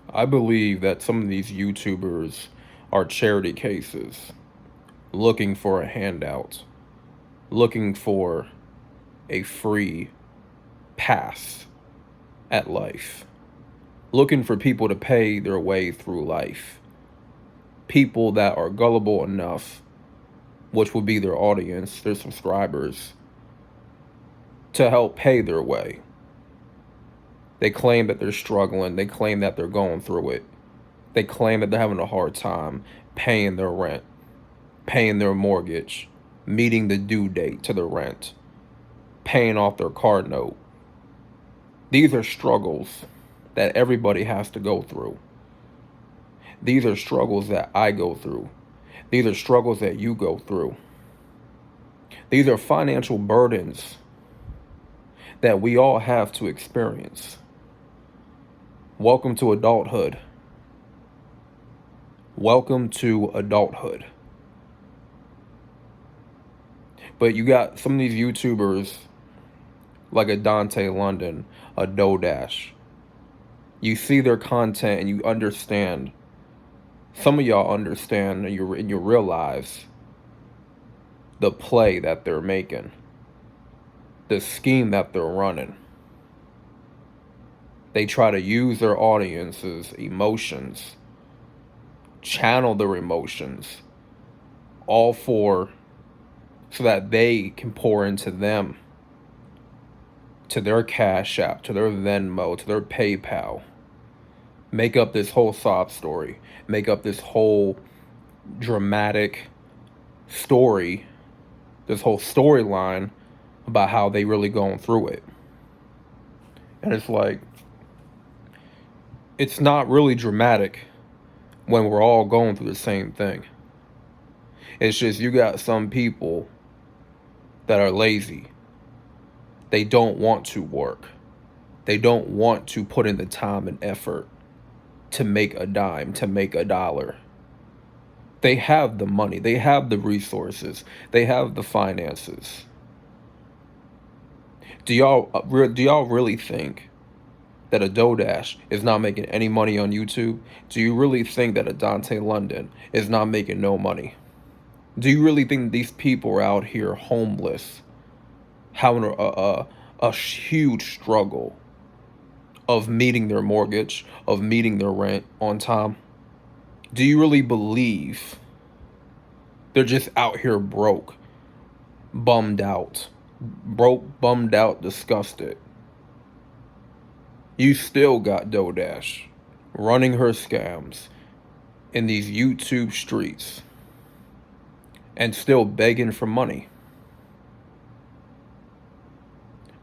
I believe that some of these YouTubers are charity cases looking for a handout, looking for a free pass at life, looking for people to pay their way through life. People that are gullible enough, which would be their audience, their subscribers, to help pay their way. They claim that they're struggling, they claim that they're going through it, they claim that they're having a hard time paying their rent, paying their mortgage, meeting the due date to the rent, paying off their car note. These are struggles that everybody has to go through. These are struggles that I go through. These are struggles that you go through. These are financial burdens that we all have to experience. Welcome to adulthood. Welcome to adulthood. But you got some of these YouTubers like a Dante London, a Dodash. You see their content and you understand. Some of y'all understand and you realize the play that they're making, the scheme that they're running. They try to use their audience's emotions, channel their emotions, all for so that they can pour into them, to their Cash App, to their Venmo, to their PayPal. Make up this whole sob story, make up this whole dramatic story, this whole storyline about how they really going through it. And it's like, it's not really dramatic when we're all going through the same thing. It's just you got some people that are lazy. They don't want to work. They don't want to put in the time and effort to make a dime, to make a dollar. They have the money, they have the resources, they have the finances. Do y'all really think that a Dodash is not making any money on YouTube? Do you really think that a Dante London is not making no money? Do you really think these people are out here homeless, having a huge struggle of meeting their mortgage, of meeting their rent on time? Do you really believe they're just out here broke, bummed out, disgusted? You still got Dodash running her scams in these YouTube streets and still begging for money.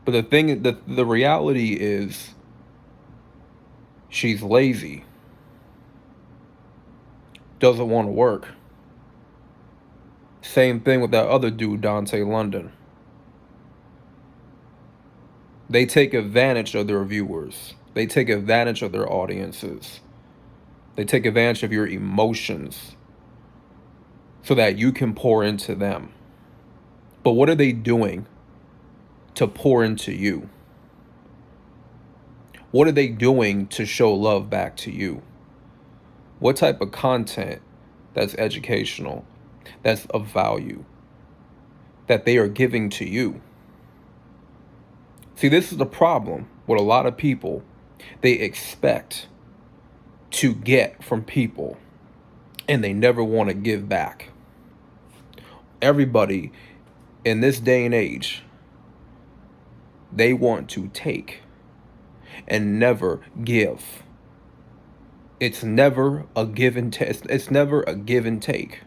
But the reality is she's lazy, doesn't want to work. Same thing with that other dude, Dante London. They take advantage of their viewers. They take advantage of their audiences. They take advantage of your emotions so that you can pour into them. But what are they doing to pour into you? What are they doing to show love back to you? What type of content that's educational, that's of value, that they are giving to you? See, this is the problem with a lot of people. They expect to get from people and they never want to give back. Everybody in this day and age, they want to take and never give. It's never a give and take. It's never a give and take.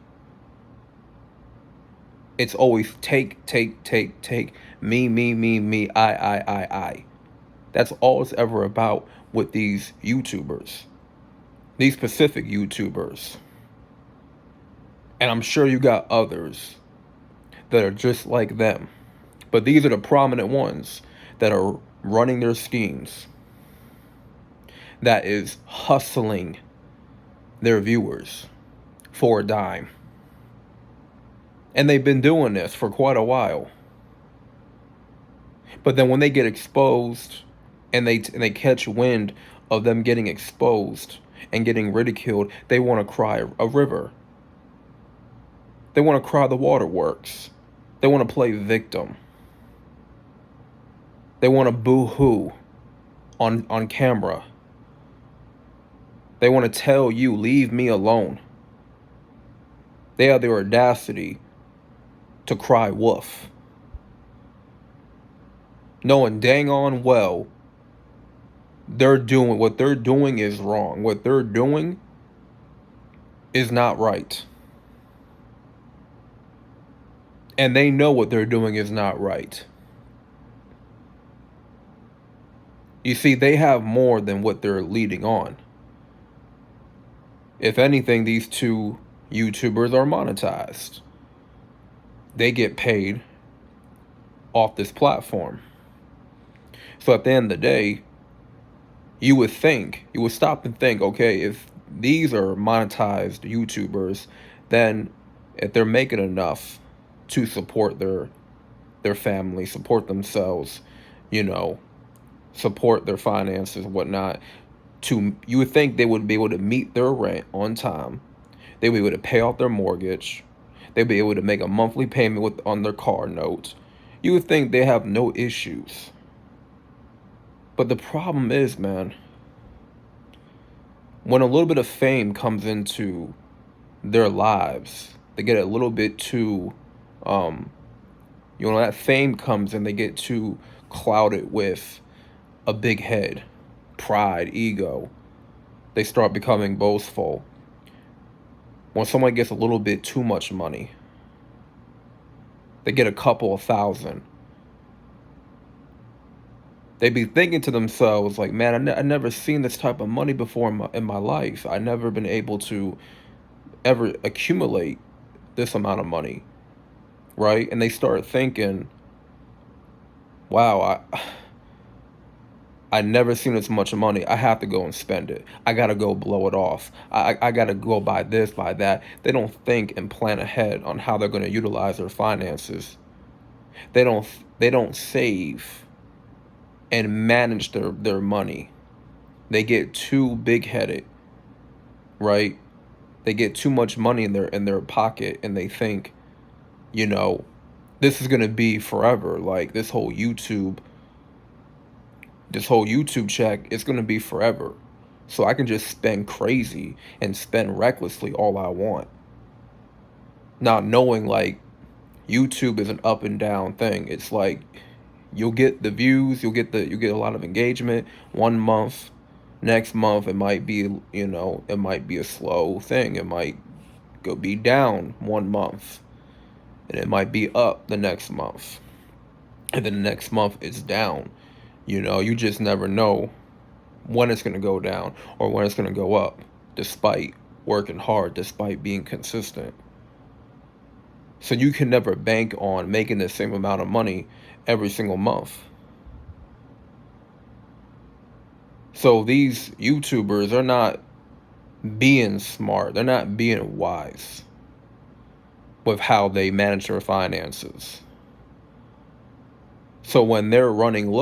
It's always take, take, take, take. Me, I. That's all it's ever about with these YouTubers. These specific YouTubers. And I'm sure you got others that are just like them. But these are the prominent ones that are running their schemes, that is hustling their viewers for a dime. And they've been doing this for quite a while. But then when they get exposed and they catch wind of them getting exposed and getting ridiculed, they want to cry a river. They want to cry the waterworks. They want to play victim. They want to boo-hoo on camera. They want to tell you, leave me alone. They have the audacity to cry wolf, knowing dang on well what they're doing is wrong. What they're doing is not right. And they know what they're doing is not right. You see, they have more than what they're leading on. If anything, these two YouTubers are monetized. They get paid off this platform. So at the end of the day, you would stop and think, okay, if these are monetized YouTubers, then if they're making enough to support their family, support themselves, support their finances, whatnot, you would think they would be able to meet their rent on time. They'd be able to pay off their mortgage. They'd be able to make a monthly payment on their car note. You would think they have no issues. But the problem is, man, when a little bit of fame comes into their lives, they get a little bit too, that fame comes and they get too clouded with a big head, pride, ego. They start becoming boastful. When someone gets a little bit too much money, they get a couple of thousand, they be thinking to themselves like, man, I never seen this type of money before in my life. I never been able to ever accumulate this amount of money, right? And they start thinking, wow, I never seen this much money. I have to go and spend it. I gotta go blow it off. I gotta go buy this, buy that. They don't think and plan ahead on how they're gonna utilize their finances. They don't save and manage their money. They get too big-headed, right? They get too much money in their pocket, and they think, this is gonna be forever. Like this whole YouTube check is gonna be forever. So I can just spend crazy and spend recklessly all I want. Not knowing like YouTube is an up and down thing. It's like you'll get the views, you get a lot of engagement 1 month. Next month it might be, it might be a slow thing. It might be down 1 month. And it might be up the next month. And then the next month it's down. You just never know when it's going to go down or when it's going to go up, despite working hard, despite being consistent. So you can never bank on making the same amount of money every single month. So these YouTubers are not being smart. They're not being wise with how they manage their finances. So when they're running low,